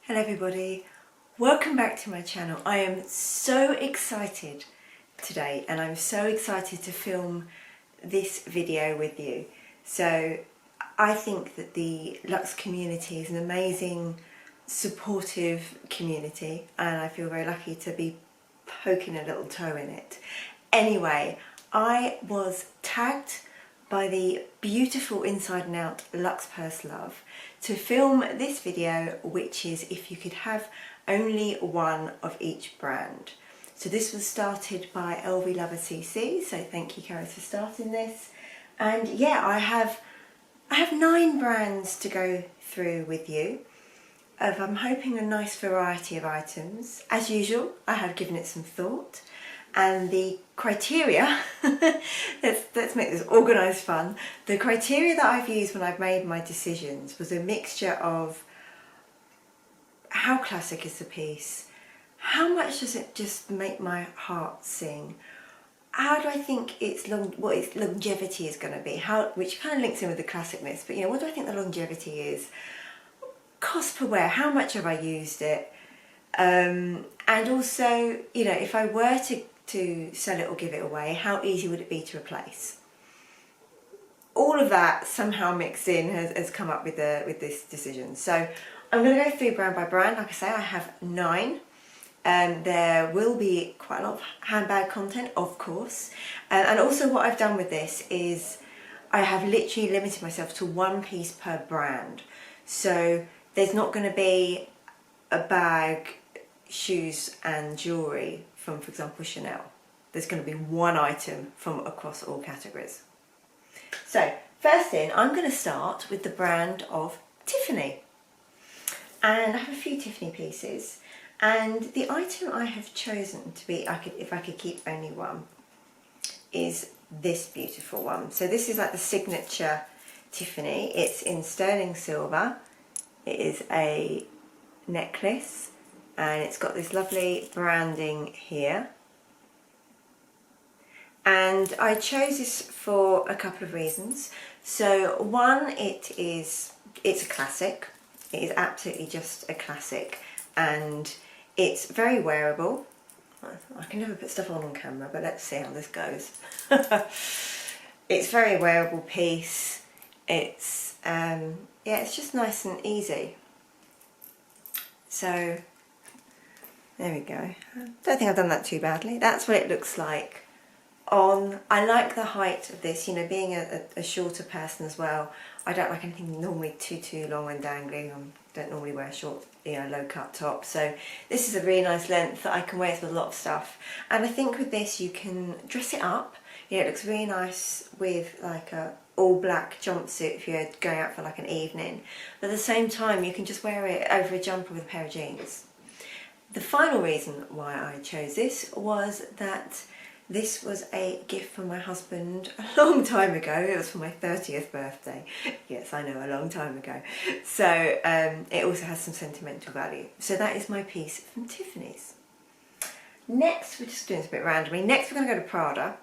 Hello everybody, welcome back to my channel. I am so excited today and I'm so excited to film this video with you. So I think that the luxe community is an amazing, supportive community and I feel very lucky to be poking a little toe in it. Anyway, I was tagged by the beautiful Inside and Out Luxe Purse Love to film this video, which is if you could have only one of each brand. So this was started by LV Lover CC, so thank you Carrie for starting this. And yeah, I have 9 brands to go through with you. I'm hoping a nice variety of items. As usual, I have given it some thought. And the criteria, let's make this organised fun. The criteria that I've used when I've made my decisions was a mixture of how classic is the piece, how much does it just make my heart sing, how do I think what its longevity is going to be, which kind of links in with the classicness, but what do I think the longevity is, cost per wear, how much have I used it, and also, if I were to sell it or give it away, how easy would it be to replace? All of that somehow mixed in has come up with this decision. So I'm going to go through brand by brand. Like I say, I have 9. There will be quite a lot of handbag content, of course. And also what I've done with this is I have literally limited myself to 1 piece per brand. So there's not going to be a bag, shoes and jewellery from, for example, Chanel. There's going to be 1 item from across all categories. So first in, I'm going to start with the brand of Tiffany. And I have a few Tiffany pieces. And the item I have chosen to be, if I could keep only one, is this beautiful one. So this is like the signature Tiffany. It's in sterling silver. It is a necklace. And it's got this lovely branding here. And I chose this for a couple of reasons. So one, it's a classic. It is absolutely just a classic. And it's very wearable. I can never put stuff on camera, but let's see how this goes. It's a very wearable piece. It's, yeah, it's just nice and easy. So there we go. Don't think I've done that too badly. That's what it looks like on. I like the height of this, being a shorter person as well. I don't like anything normally too long and dangling. I don't normally wear short, low cut top. So this is a really nice length that I can wear with a lot of stuff. And I think with this you can dress it up. It looks really nice with like a all black jumpsuit if you're going out for like an evening. But at the same time you can just wear it over a jumper with a pair of jeans. The final reason why I chose this was that this was a gift from my husband a long time ago. It was for my 30th birthday. Yes, I know, a long time ago. So it also has some sentimental value. So that is my piece from Tiffany's. Next, we're just doing this a bit randomly. Next we're going to go to Prada.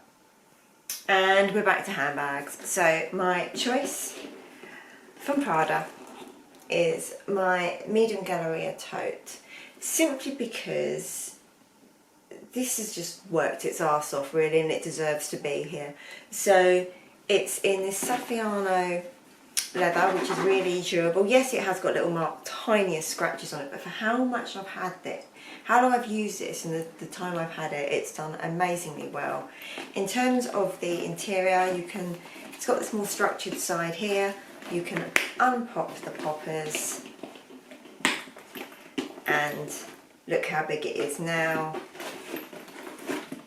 And we're back to handbags. So my choice from Prada is my medium Galleria tote. Simply because this has just worked its arse off really, and it deserves to be here. So it's in this Saffiano leather, which is really durable. Yes, it has got little tiniest scratches on it, but for how much I've had it, how long I've used this and the time I've had it, it's done amazingly well. In terms of the interior, it's got this more structured side here. You can unpop the poppers. And look how big it is now.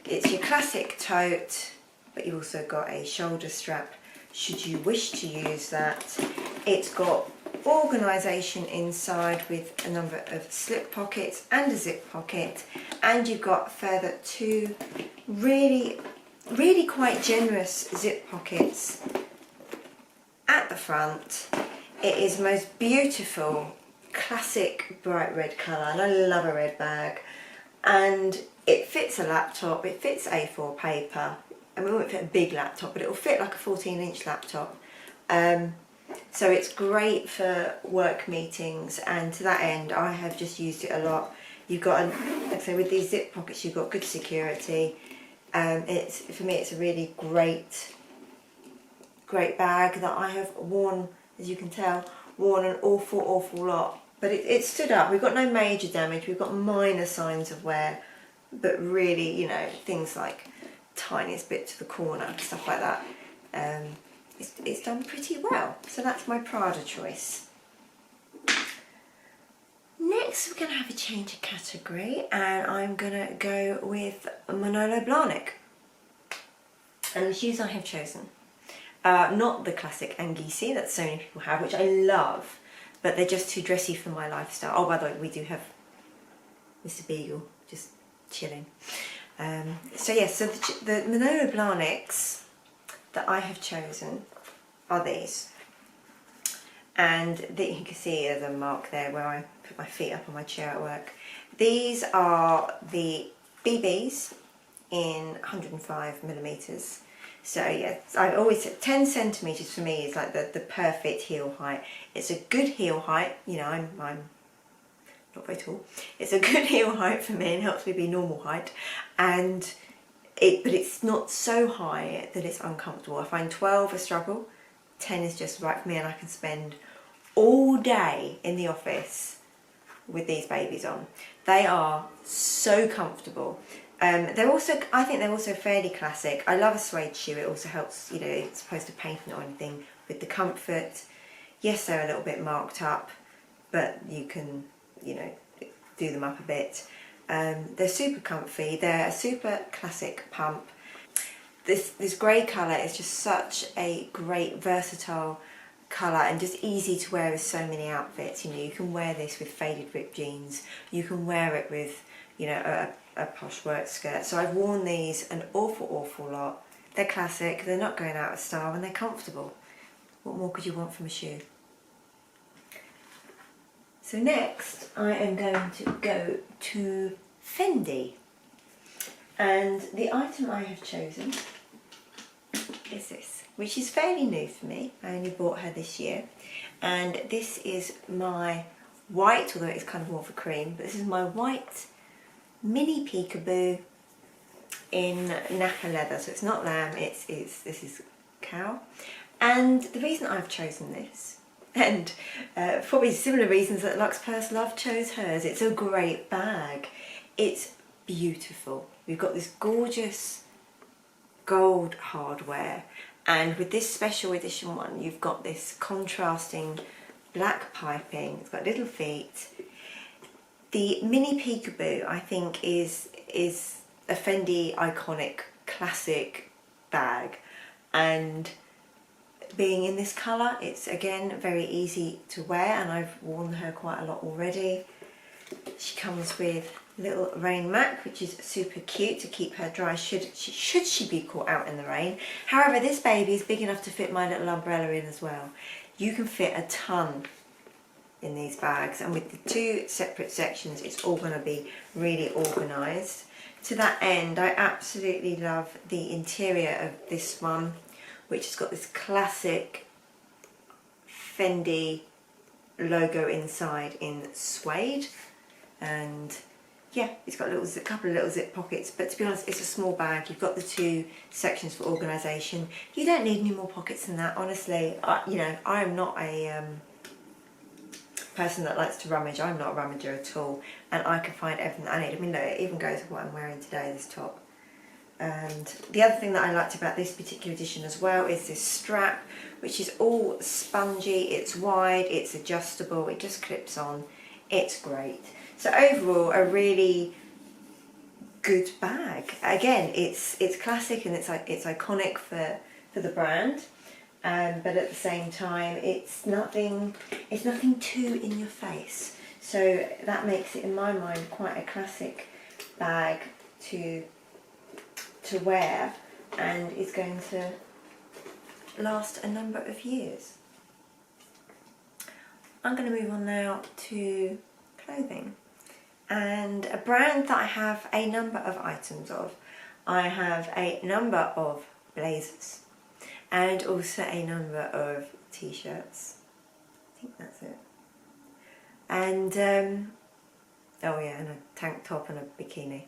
It's your classic tote, but you've also got a shoulder strap should you wish to use that. It's got organisation inside with a number of slip pockets and a zip pocket, and you've got further 2 really quite generous zip pockets at the front. It is the most beautiful classic bright red colour, and I love a red bag, and it fits a laptop, it fits A4 paper. I mean, it won't fit a big laptop, but it will fit like a 14-inch laptop. So it's great for work meetings, and to that end I have just used it a lot. You've got, like I say, with these zip pockets you've got good security. It's, for me, it's a really great bag that I have worn, as you can tell, worn an awful lot. But it stood up. We've got no major damage, we've got minor signs of wear, but really, you know, things like tiniest bit to the corner, stuff like that. It's done pretty well. So that's my Prada choice. Next we're going to have a change of category, and I'm going to go with Manolo Blahnik. And the shoes I have chosen, not the classic Anghisi that so many people have, which I love, but they're just too dressy for my lifestyle. Oh, by the way, we do have Mr. Beagle just chilling. So yes, so the Manolo Blahniks that I have chosen are these. And you can see there's a mark there where I put my feet up on my chair at work. These are the BBs in 105mm. So yeah, I always say 10 centimetres for me is like the perfect heel height. It's a good heel height, you know, I'm not very tall. It's a good heel height for me and helps me be normal height. But it's not so high that it's uncomfortable. I find 12 a struggle, 10 is just right for me, and I can spend all day in the office with these babies on. They are so comfortable. They're also, I think they're also fairly classic. I love a suede shoe. It also helps, you know, it's opposed to painting or anything, with the comfort. Yes, they're a little bit marked up, but you can, you know, do them up a bit. They're super comfy. They're a super classic pump. This grey colour is just such a great versatile colour and just easy to wear with so many outfits. You know, you can wear this with faded ripped jeans. You can wear it with, you know, a posh work skirt. So I've worn these an awful lot. They're classic, they're not going out of style, and they're comfortable. What more could you want from a shoe? So next I am going to go to Fendi, and the item I have chosen is this, which is fairly new for me. I only bought her this year, and this is my white, although it's kind of more of a cream, but this is my white mini peekaboo in nappa leather. So it's not lamb, this is cow. And the reason I've chosen this, and probably similar reasons that Lux Purse Love chose hers, it's a great bag. It's beautiful. We've got this gorgeous gold hardware, and with this special edition one you've got this contrasting black piping. It's got little feet. The mini peekaboo, I think, is a Fendi iconic classic bag, and being in this colour, it's again very easy to wear, and I've worn her quite a lot already. She comes with little rain mat, which is super cute to keep her dry should she be caught out in the rain. However, this baby is big enough to fit my little umbrella in as well. You can fit a ton in these bags, and with the two separate sections it's all going to be really organised. To that end, I absolutely love the interior of this one, which has got this classic Fendi logo inside in suede, and yeah, it's got a couple of little zip pockets, but to be honest, it's a small bag. You've got the two sections for organisation. You don't need any more pockets than that, honestly. You know, I am not a person that likes to rummage. I'm not a rummager at all, and I can find everything that I need. I mean, look, it even goes with what I'm wearing today, this top. And the other thing that I liked about this particular edition as well is this strap, which is all spongy, it's wide, it's adjustable, it just clips on. It's great. So overall, a really good bag. Again, it's classic and it's iconic for the brand. But at the same time, it's nothing too in your face. So that makes it, in my mind, quite a classic bag to wear, and is going to last a number of years. I'm going to move on now to clothing, and a brand that I have a number of items of. I have a number of blazers and also a number of t-shirts. I think that's it. And oh yeah, and a tank top and a bikini.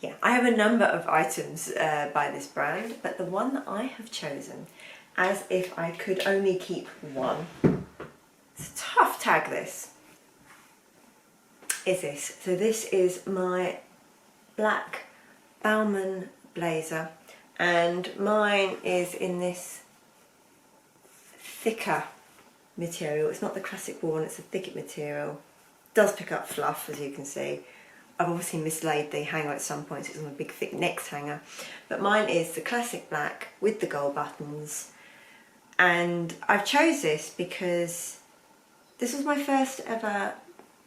Yeah, I have a number of items by this brand, but the one that I have chosen, as if I could only keep one, it's a tough tag this, is this. So this is my black Bauman blazer, and mine is in this thicker material. It's not the classic one, it's a thicker material. It does pick up fluff, as you can see. I've obviously mislaid the hanger at some point, so it's on a big thick neck hanger. But mine is the classic black with the gold buttons. And I've chose this because this was my first ever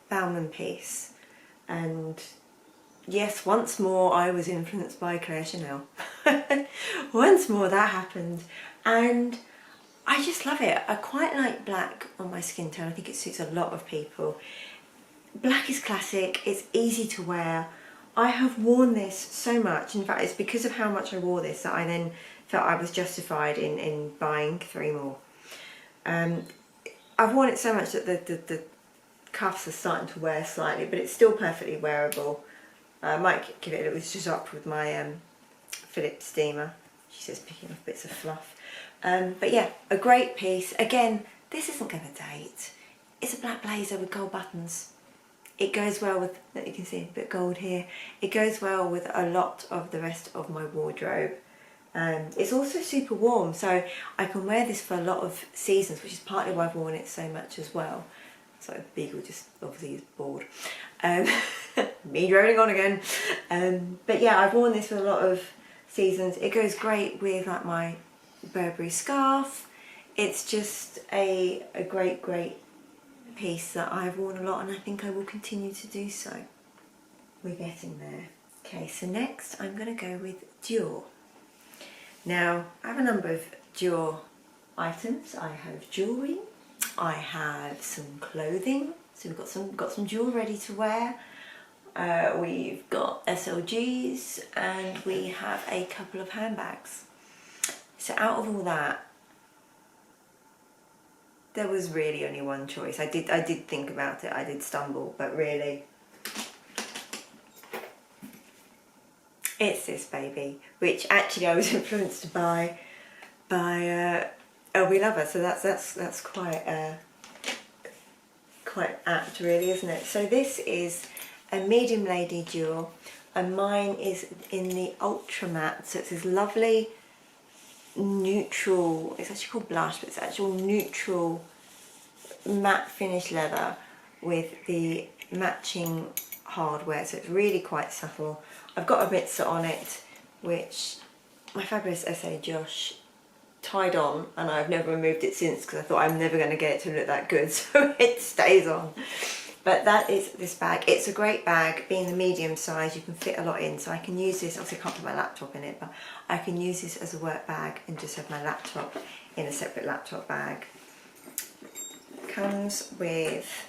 Bauman piece. And yes, once more I was influenced by Claire Chanel. Once more that happened. And I just love it. I quite like black on my skin tone. I think it suits a lot of people. Black is classic, it's easy to wear. I have worn this so much. In fact, it's because of how much I wore this that I then felt I was justified in buying 3 more. I've worn it so much that the cuffs are starting to wear slightly, but it's still perfectly wearable. I might give it a little zhuzh up with my Philips steamer. She says picking off bits of fluff. But yeah, a great piece. Again, this isn't going to date. It's a black blazer with gold buttons. It goes well with, you can see a bit of gold here. It goes well with a lot of the rest of my wardrobe. It's also super warm, so I can wear this for a lot of seasons, which is partly why I've worn it so much as well. So Beagle just obviously is bored. Me droning on again. But yeah, I've worn this for a lot of seasons. It goes great with like my Burberry scarf. It's just a great piece that I've worn a lot, and I think I will continue to do so. We're getting there. Okay, so next I'm going to go with Dior. Now, I have a number of Dior items. I have jewellery, I have some clothing, so we've got some jewellery ready to wear. We've got SLGs, and we have a couple of handbags. So out of all that, there was really only one choice. I did think about it, I did stumble, but really, it's this baby, which actually I was influenced by Oh We Love Her, so that's quite apt really, isn't it? So this is a medium lady jewel, and mine is in the ultra matte, so it's this lovely neutral, it's actually called blush, but it's actual neutral matte finish leather with the matching hardware, so it's really quite subtle. I've got a mitza on it, which my fabulous SA Josh tied on, and I've never removed it since because I thought I'm never going to get it to look that good, so it stays on. But that is this bag. It's a great bag. Being the medium size, you can fit a lot in, so I can use this. Obviously I can't put my laptop in it, but I can use this as a work bag and just have my laptop in a separate laptop bag. Comes with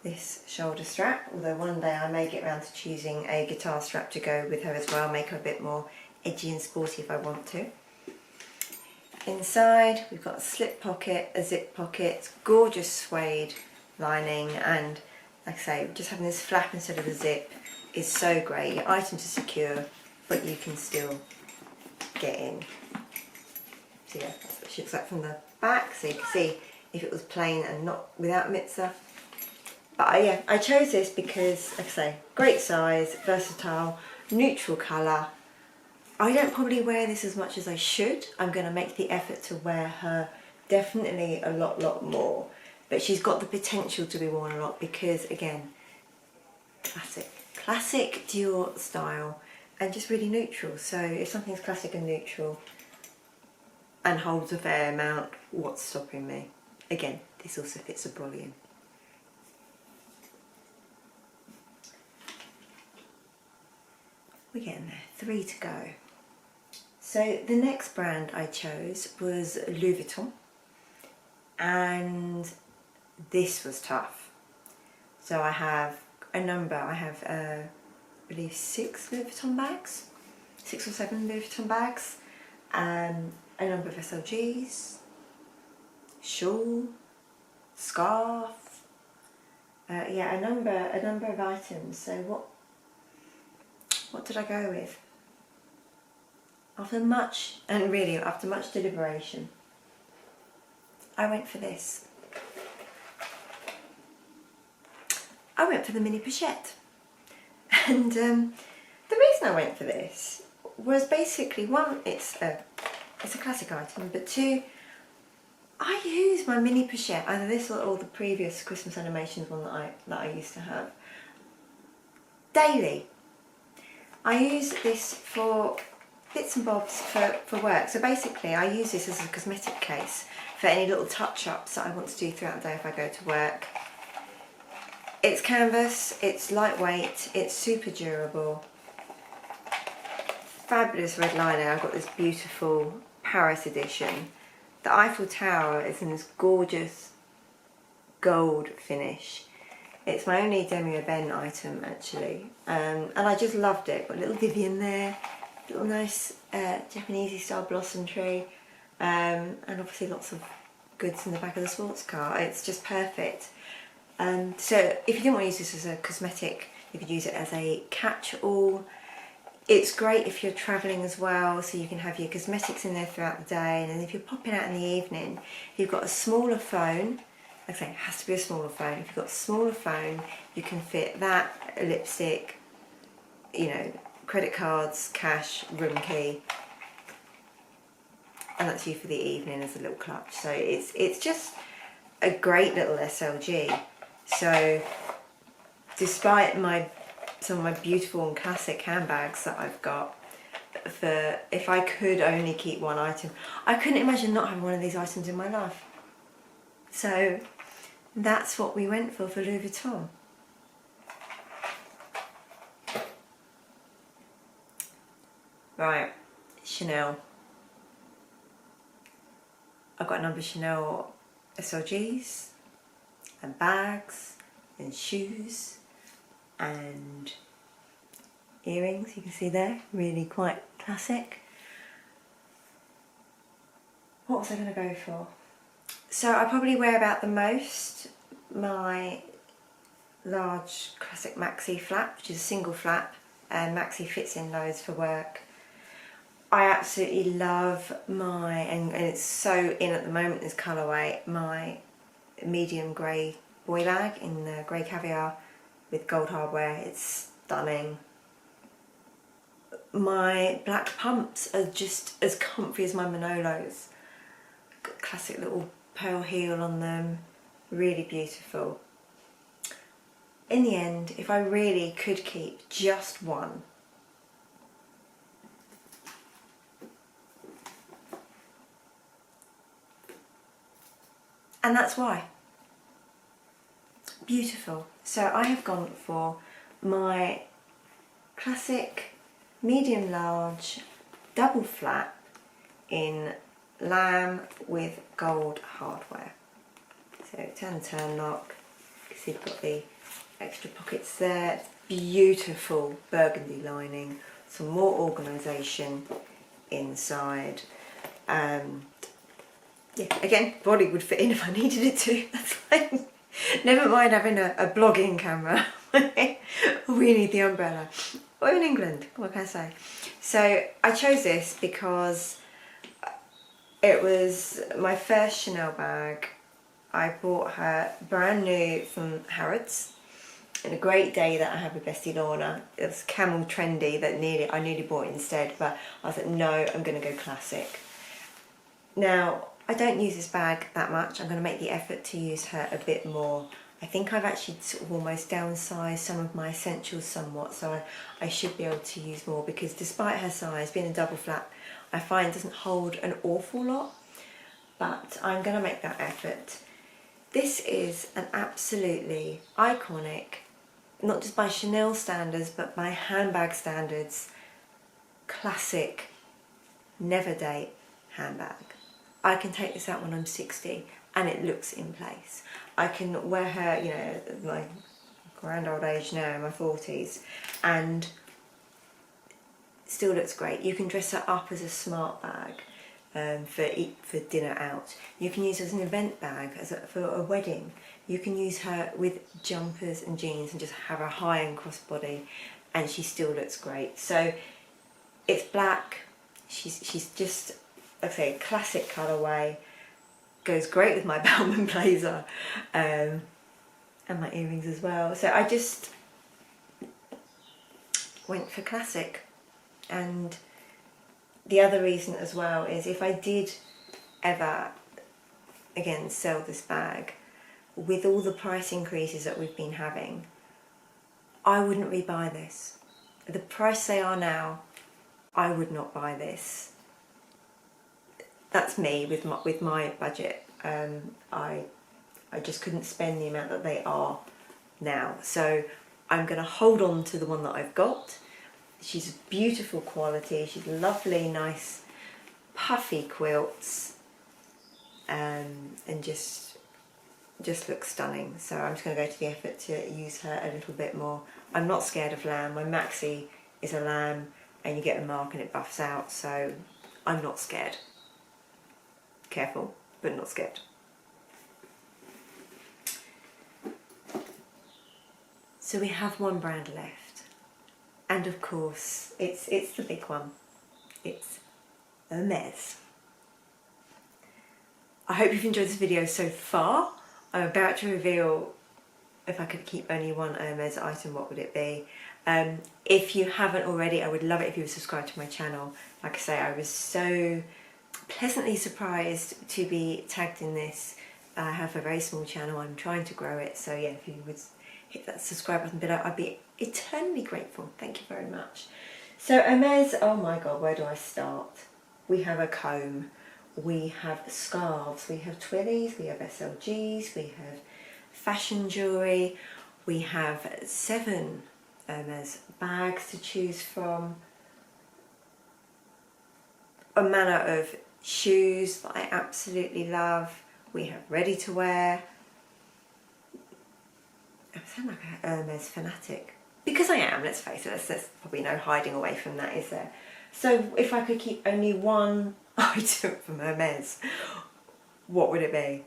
this shoulder strap, although one day I may get around to choosing a guitar strap to go with her as well, make her a bit more edgy and sporty if I want to. Inside we've got a slip pocket, a zip pocket, gorgeous suede lining, and like I say, just having this flap instead of a zip is so great. Your items are secure, but you can still get in. So yeah, that's what she looks like from the back, so you can see if it was plain and not without mitza. But yeah, I chose this because, like I say, great size, versatile, neutral colour. I don't probably wear this as much as I should. I'm going to make the effort to wear her definitely a lot more. But she's got the potential to be worn a lot because, again, classic Dior style and just really neutral. So if something's classic and neutral and holds a fair amount, what's stopping me? Again, this also fits a brollian. We're getting there, 3 to go. So the next brand I chose was Louis Vuitton, and this was tough. So I have a number, I have I believe 6 Louis Vuitton bags, 6 or 7 Louis Vuitton bags, a number of SLGs, shawl, scarf. Yeah, a number of items. So what did I go with? After much deliberation, I went for this. I went for the mini pochette. And the reason I went for this was basically, one, it's a classic item, but two, I use my mini pochette, either this or the previous Christmas animations one that I used to have, daily. I use this for bits and bobs for work. So basically I use this as a cosmetic case for any little touch-ups that I want to do throughout the day if I go to work. It's canvas, it's lightweight, it's super durable. Fabulous red liner. I've got this beautiful Paris edition. The Eiffel Tower is in this gorgeous gold finish. It's my only Demi Urbain item actually, and I just loved it. Got a little Vivian there, little nice Japanese style blossom tree, and obviously lots of goods in the back of the sports car. It's just perfect. So if you didn't want to use this as a cosmetic, you could use it as a catch-all. It's great if you're travelling as well, so you can have your cosmetics in there throughout the day, and then if you're popping out in the evening, if you've got a smaller phone, like I say, it has to be a smaller phone. If you've got a smaller phone, you can fit that, a lipstick, you know, credit cards, cash, room key, and that's you for the evening as a little clutch. So it's just a great little SLG. So despite some of my beautiful and classic handbags that I've got, if I could only keep one item, I couldn't imagine not having one of these items in my life. So that's what we went for Louis Vuitton. Right, Chanel. I've got a number of Chanel SLGs and bags and shoes and earrings, you can see there, really quite classic. What was I going to go for? So I probably wear about the most my large classic maxi flap, which is a single flap, and maxi fits in loads for work. I absolutely love and it's so in at the moment, this colourway, my medium grey boy bag in the grey caviar with gold hardware. It's stunning. My black pumps are just as comfy as my Manolos. Got a classic little pearl heel on them, really beautiful. In the end, if I really could keep just one, and that's why. Beautiful. So I have gone for my classic medium large double flap in lamb with gold hardware. So turn lock. You can see I've got the extra pockets there. Beautiful burgundy lining. Some more organisation inside. Yeah, again, body would fit in if I needed it to. That's fine. Never mind having a blogging camera. We need the umbrella. We're in England, what can I say? So I chose this because it was my first Chanel bag. I bought her brand new from Harrods on a great day that I had with Bestie Lorna. It was camel trendy that I nearly bought it instead, but I was like, no, I'm going to go classic. Now, I don't use this bag that much. I'm going to make the effort to use her a bit more. I think I've actually sort of almost downsized some of my essentials somewhat, so I should be able to use more, because despite her size, being a double flap, I find it doesn't hold an awful lot, but I'm going to make that effort. This is an absolutely iconic, not just by Chanel standards, but by handbag standards, classic, never date handbag. I can take this out when I'm 60 and it looks in place. I can wear her, you know, at my grand old age now, in my 40s, and still looks great. You can dress her up as a smart bag. for dinner out. You can use her as an event bag, for a wedding. You can use her with jumpers and jeans and just have a high-end crossbody, and she still looks great. So it's black. She's just, like I say, classic colourway. Goes great with my Bauman blazer, and my earrings as well. So I just went for classic. And the other reason as well is, if I did ever again sell this bag, with all the price increases that we've been having, I wouldn't rebuy this. At the price they are now, I would not buy this. That's me with my budget. I just couldn't spend the amount that they are now. So I'm going to hold on to the one that I've got. She's beautiful quality. She's lovely, nice, puffy quilts, and just looks stunning. So I'm just going to go to the effort to use her a little bit more. I'm not scared of lamb. My maxi is a lamb, and you get a mark and it buffs out. So I'm not scared. Careful, but not scared. So we have one brand left, and of course it's the big one. It's Hermes. I hope you've enjoyed this video so far. I'm about to reveal, if I could keep only one Hermes item, what would it be? If you haven't already, I would love it if you would subscribe to my channel. Like I say, I was so pleasantly surprised to be tagged in this. I have a very small channel. I'm trying to grow it. So yeah, if you would hit that subscribe button below, I'd be eternally grateful. Thank you very much. So Hermes, oh my God, where do I start? We have a comb. We have scarves, we have twillies, we have SLGs, we have fashion jewellery, we have 7 Hermes bags to choose from, a manner of shoes that I absolutely love, we have ready to wear. I sound like a Hermes fanatic, because I am, let's face it, there's probably no hiding away from that, is there? So if I could keep only one item from Hermes, what would it be?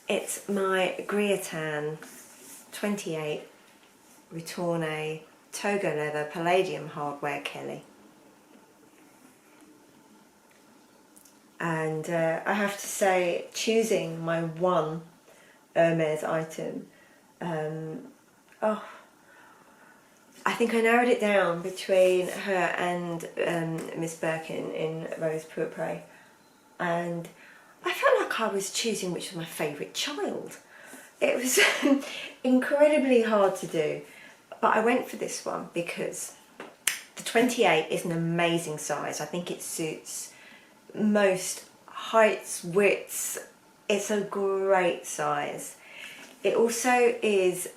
It's my Griatan 28 Vuitton Togo leather palladium hardware Kelly. And I have to say, choosing my one Hermes item, I think I narrowed it down between her and Miss Birkin in Rose Pourpre, and I felt like I was choosing which was my favourite child. It was incredibly hard to do, but I went for this one because the 28 is an amazing size. I think it suits most heights, widths. It's a great size. It also is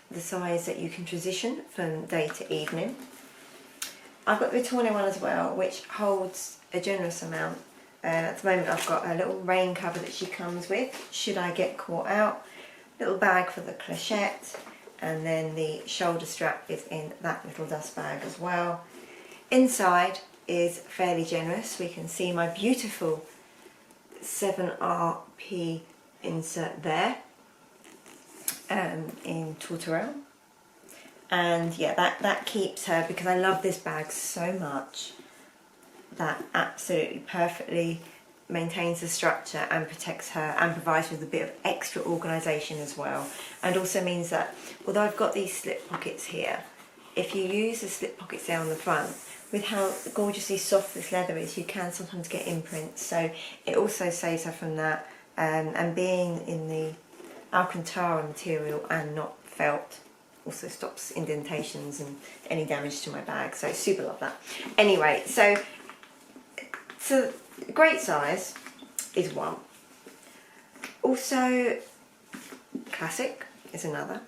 the size that you can transition from day to evening. I've got the Vuitton one as well, which holds a generous amount. At the moment I've got a little rain cover that she comes with, should I get caught out. Little bag for the clochette, and then the shoulder strap is in that little dust bag as well. Inside is fairly generous. We can see my beautiful 7RP insert there. In Tourterelle, and yeah, that keeps her, because I love this bag so much, that absolutely perfectly maintains the structure and protects her and provides with a bit of extra organisation as well, and also means that although I've got these slip pockets here, if you use the slip pockets there on the front, with how gorgeously soft this leather is, you can sometimes get imprints, so it also saves her from that, and being in the Alcantara material and not felt also stops indentations and any damage to my bag, so super love that. Anyway, so great size is one. Also classic is another.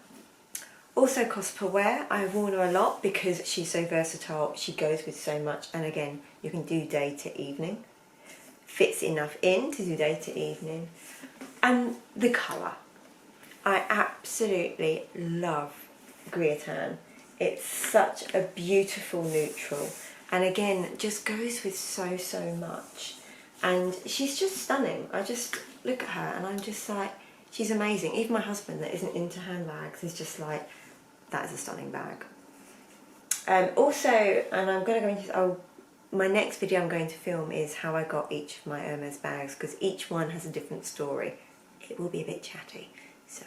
Also cost per wear. I've worn her a lot because she's so versatile, she goes with so much, and again you can do day to evening, fits enough in to do day to evening, and the colour. I absolutely love Griatan. It's such a beautiful neutral, and again just goes with so much, and she's just stunning. I just look at her and I'm just like, she's amazing. Even my husband that isn't into handbags is just like, that is a stunning bag. Also, and I'm going to go into, my next video I'm going to film is how I got each of my Hermes bags, because each one has a different story. It will be a bit chatty, so,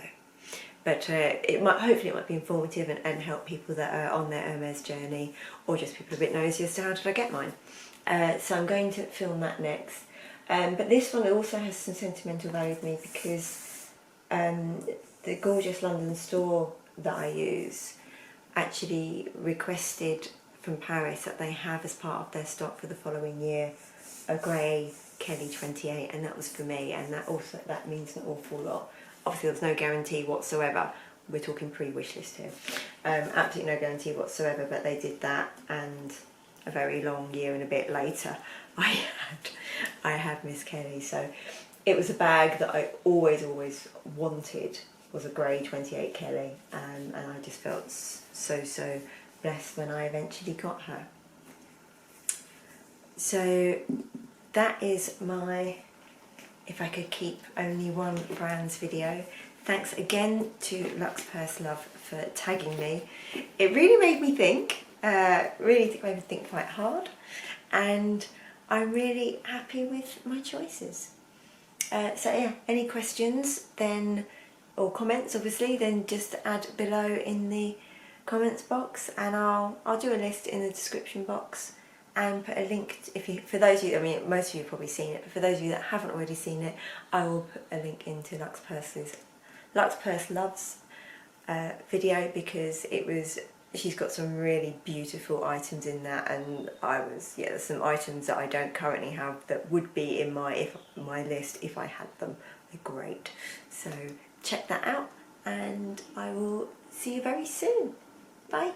but hopefully it might be informative and help people that are on their Hermes journey, or just people a bit nosy as to how did I get mine. So I'm going to film that next. But this one also has some sentimental value with me, because the gorgeous London store that I use actually requested from Paris that they have as part of their stock for the following year a grey Kelly 28, and that was for me, and that means an awful lot. Obviously there's no guarantee whatsoever, we're talking pre-wish list here, absolutely no guarantee whatsoever, but they did that, and a very long year and a bit later I had Miss Kelly. So it was a bag that I always wanted, was a grey 28 Kelly, and I just felt so blessed when I eventually got her. So that is my if I could keep only one brand's video. Thanks again to Luxe Purse Love for tagging me. It really made me think, made me think quite hard, and I'm really happy with my choices. So yeah, any questions then, or comments obviously, then just add below in the comments box, and I'll do a list in the description box and put a link for those of you, I mean most of you have probably seen it, but for those of you that haven't already seen it, I will put a link into Luxe Purse Love's video, because she's got some really beautiful items in that, and there's some items that I don't currently have that would be in my list if I had them. They're great. So check that out, and I will see you very soon. Bye.